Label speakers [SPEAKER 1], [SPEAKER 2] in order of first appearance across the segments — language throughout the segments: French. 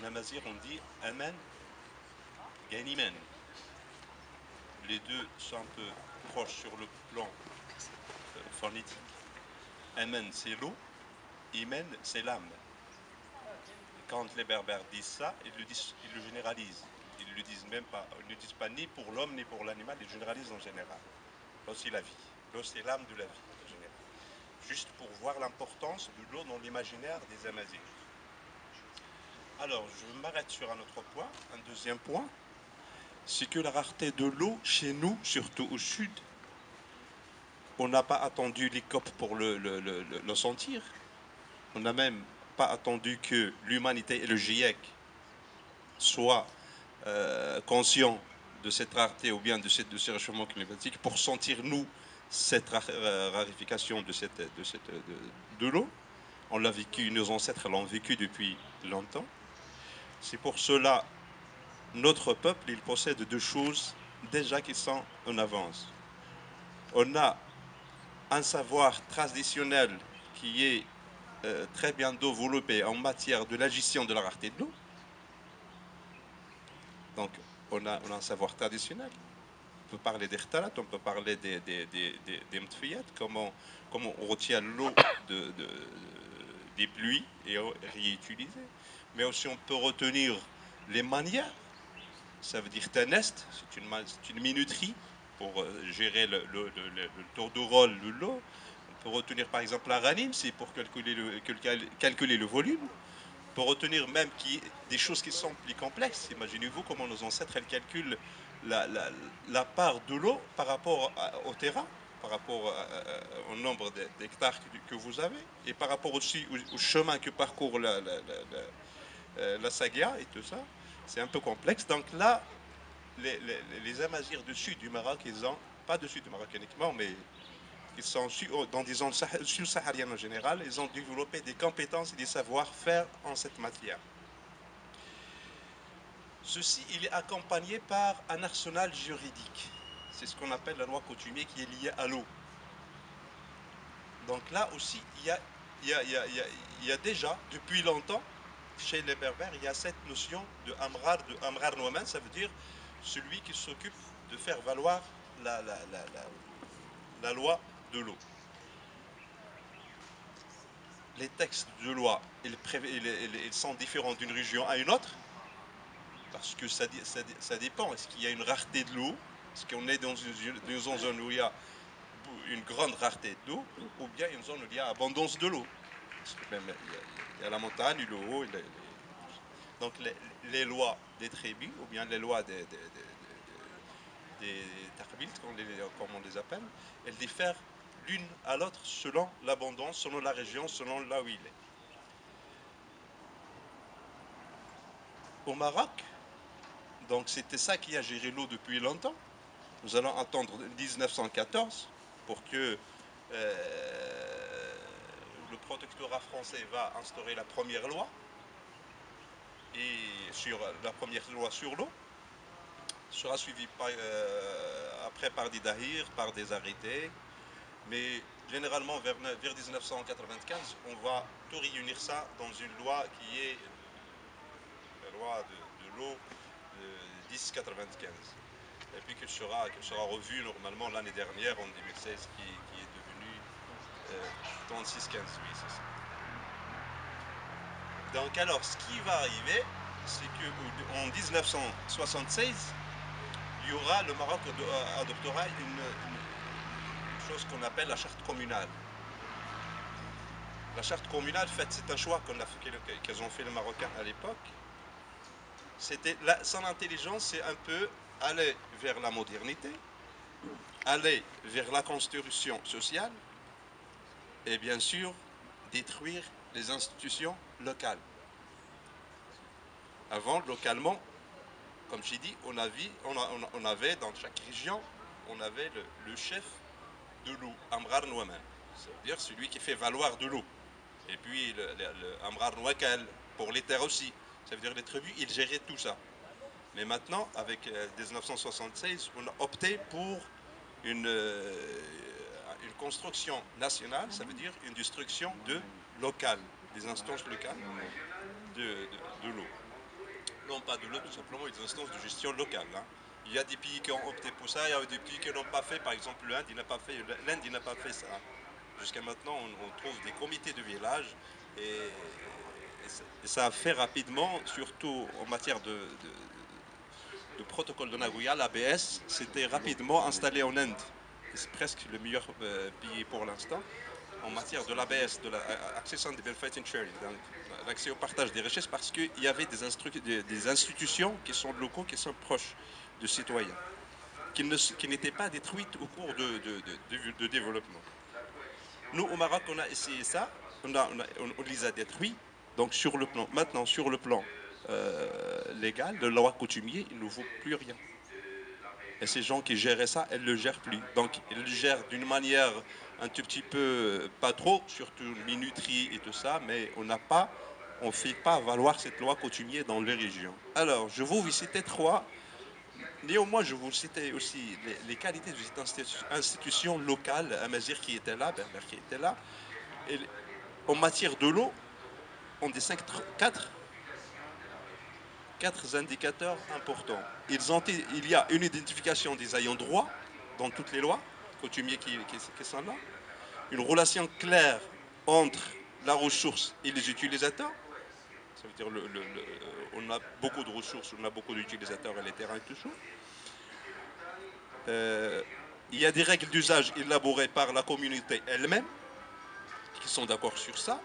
[SPEAKER 1] amazigh, on dit Amen, Ganimen. Les deux sont un peu proches sur le plan phonétique. Amen, c'est l'eau, Imen, c'est l'âme. Et quand les berbères disent ça, ils le généralisent. Ils ne le disent même pas. Ils ne disent pas ni pour l'homme ni pour l'animal, ils généralisent en général. L'eau, c'est la vie. L'eau, c'est l'âme de la vie, en général. Juste pour voir l'importance de l'eau dans l'imaginaire des Amazighs. Alors, je m'arrête sur un autre point, un deuxième point, c'est que la rareté de l'eau chez nous, surtout au sud, on n'a pas attendu les COP pour le sentir. On n'a même pas attendu que l'humanité et le GIEC soient conscients de cette rareté ou bien de ce réchauffement climatique pour sentir, nous, cette rarification de l'eau. On l'a vécu, nos ancêtres l'ont vécu depuis longtemps. C'est pour cela, notre peuple, il possède deux choses déjà qui sont en avance. On a un savoir traditionnel qui est très bien développé en matière de la gestion de la rareté de l'eau. Donc, on a un savoir traditionnel. On peut parler des khtalat, on peut parler des mtfiyat, comment on retient l'eau des pluies et réutiliser. Mais aussi, on peut retenir les manières. Ça veut dire tanest, c'est une minuterie pour gérer le tour de rôle de l'eau. On peut retenir par exemple la ranim, c'est pour calculer le volume. On peut retenir même des choses qui sont plus complexes. Imaginez-vous comment nos ancêtres calculent la part de l'eau par rapport au terrain, par rapport au nombre d'hectares que vous avez, et par rapport aussi au chemin que parcourt la Sagia et tout ça. C'est un peu complexe. Donc là, les Amazirs du sud du Maroc, ils ont, pas du sud du Maroc uniquement, mais ils sont dans des zones sud-sahariennes en général, ils ont développé des compétences et des savoir-faire en cette matière. Ceci, il est accompagné par un arsenal juridique. C'est ce qu'on appelle la loi coutumier qui est liée à l'eau. Donc là aussi, il y a déjà, depuis longtemps, chez les Berbères, il y a cette notion de Amrar Nouaman, ça veut dire celui qui s'occupe de faire valoir la loi de l'eau. Les textes de loi, ils sont différents d'une région à une autre, parce que ça dépend. Est-ce qu'il y a une rareté de l'eau? Est-ce qu'on est dans une zone où il y a une grande rareté d'eau, ou bien une zone où il y a abondance de l'eau? Parce que même, il y a la montagne, le haut. Donc les lois des tribus, ou bien les lois des tarbilt, comme on les appelle, elles diffèrent l'une à l'autre selon l'abondance, selon la région, selon là où il est. Au Maroc, donc c'était ça qui a géré l'eau depuis longtemps. Nous allons attendre 1914 pour que le protectorat français va instaurer la première loi, et sur la première loi sur l'eau sera suivie après par des dahirs, par des arrêtés, mais généralement vers 1995, on va tout réunir ça dans une loi qui est la loi de l'eau de 1095. Et puis qu'elle sera revue normalement l'année dernière, en 2016, qui est devenue 3615, oui, c'est ça. Donc alors, ce qui va arriver, c'est qu'en 1976, le Maroc adoptera une chose qu'on appelle la charte communale. La charte communale, en fait, c'est un choix qu'elles ont fait les Marocains à l'époque. Son intelligence, c'est un peu aller vers la modernité, aller vers la construction sociale et bien sûr détruire les institutions locales. Avant, localement, comme j'ai dit, on avait dans chaque région, on avait le chef de l'eau, Amrar Nouaman, c'est-à-dire celui qui fait valoir de l'eau. Et puis le Amrar Nouakal, pour les terres aussi. Ça veut dire les tribus, ils géraient tout ça. Mais maintenant, avec 1976, on a opté pour une construction nationale, ça veut dire une destruction locale, des instances locales de l'eau. Non, pas de l'eau, tout simplement des instances de gestion locale, hein. Il y a des pays qui ont opté pour ça, il y a des pays qui n'ont pas fait. Par exemple, l'Inde, il n'a pas fait ça. Jusqu'à maintenant, on trouve des comités de village et ça a fait rapidement, surtout en matière de protocole de Nagoya, l'ABS, c'était rapidement installé en Inde. C'est presque le meilleur pays pour l'instant en matière de l'ABS, de l'Access and Benefit Sharing, l'accès au partage des richesses, parce qu'il y avait des institutions qui sont locaux, qui sont proches de citoyens, qui n'étaient pas détruites au cours de développement. Nous, au Maroc, on a essayé ça, on les a détruits. Donc maintenant, sur le plan légal, de la loi coutumier, il ne vaut plus rien. Et ces gens qui géraient ça, elles ne le gèrent plus. Donc, ils le gèrent d'une manière un tout petit peu, pas trop, surtout minuterie et tout ça, mais on ne fait pas valoir cette loi coutumier dans les régions. Alors, je vous citer trois. Néanmoins, je vous citais aussi les qualités de cette institution locale, Amazir qui était là, Berber qui était là. Et en matière de l'eau, on distingue quatre indicateurs importants. Il y a une identification des ayants droit dans toutes les lois coutumiers qui sont là, une relation claire entre la ressource et les utilisateurs. Ça veut dire on a beaucoup de ressources, on a beaucoup d'utilisateurs et les terrains et tout ça. Il y a des règles d'usage élaborées par la communauté elle-même qui sont d'accord sur ça.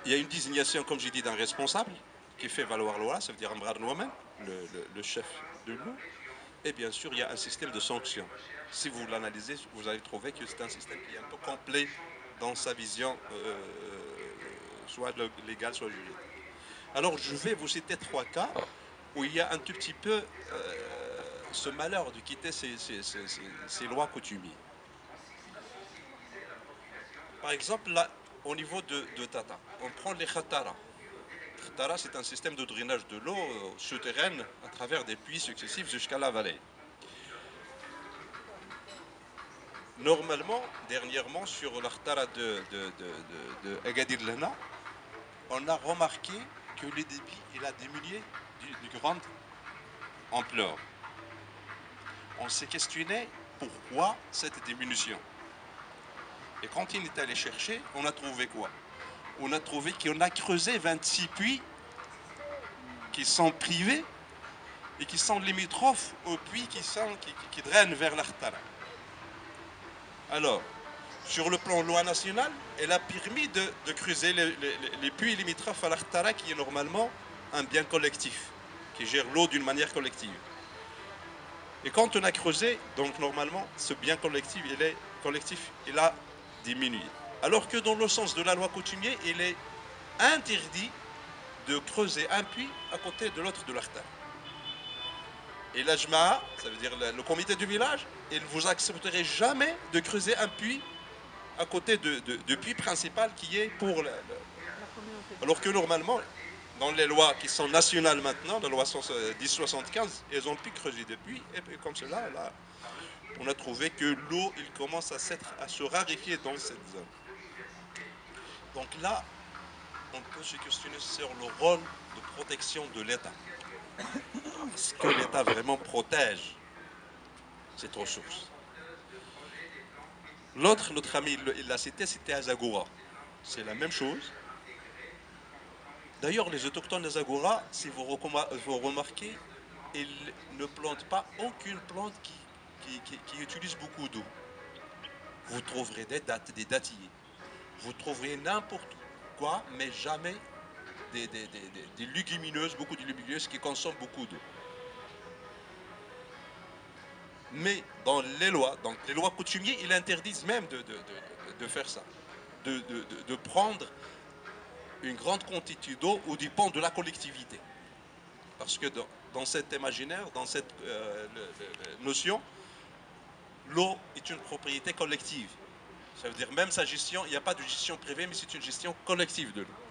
[SPEAKER 1] Il y a une désignation, comme j'ai dit, d'un responsable qui fait valoir la loi, ça veut dire Amrar Nouamen, le chef de l'eau. Et bien sûr, il y a un système de sanctions. Si vous l'analysez, vous allez trouver que c'est un système qui est un peu complet dans sa vision, soit légale, soit juridique. Alors, je vais vous citer trois cas où il y a un tout petit peu ce malheur de quitter ces lois coutumières. Par exemple, là, au niveau de Tata, on prend les Khatara. Khatara, c'est un système de drainage de l'eau souterraine à travers des puits successifs jusqu'à la vallée. Normalement, dernièrement, sur la Khatara de Agadir Lena, on a remarqué que le débit il a diminué d'une grande ampleur. On s'est questionné pourquoi cette diminution. Et quand il est allé chercher, on a trouvé quoi? On a trouvé qu'on a creusé 26 puits qui sont privés et qui sont limitrophes aux puits qui drainent vers l'Artara. Alors, sur le plan loi nationale, elle a permis de creuser les puits limitrophes à l'Artara, qui est normalement un bien collectif, qui gère l'eau d'une manière collective. Et quand on a creusé, donc normalement, ce bien collectif, il a diminué. Alors que dans le sens de la loi coutumier, il est interdit de creuser un puits à côté de l'autre de l'Artara. Et l'Ajma'a, ça veut dire le comité du village, il ne vous accepterait jamais de creuser un puits à côté du puits principal qui est pour Alors que normalement, dans les lois qui sont nationales maintenant, la loi 1075, elles ont pu creuser des puits, et puis comme cela, là, on a trouvé que l'eau, il commence à se raréfier dans cette zone. Donc là, on peut se questionner sur le rôle de protection de l'État. Est-ce que l'État vraiment protège cette ressource? L'autre, notre ami, il l'a cité, c'était Azagora. C'est la même chose. D'ailleurs, les autochtones d'Azagora, si vous remarquez, ils ne plantent pas aucune plante qui utilise beaucoup d'eau. Vous trouverez des dattiers. Vous trouverez n'importe quoi, mais jamais des légumineuses, beaucoup de légumineuses qui consomment beaucoup d'eau. Mais dans les lois coutumières, ils interdisent même de faire ça, de prendre une grande quantité d'eau au dépend de la collectivité. Parce que dans cet imaginaire, dans cette notion, l'eau est une propriété collective. Ça veut dire même sa gestion, il n'y a pas de gestion privée, mais c'est une gestion collective de l'eau.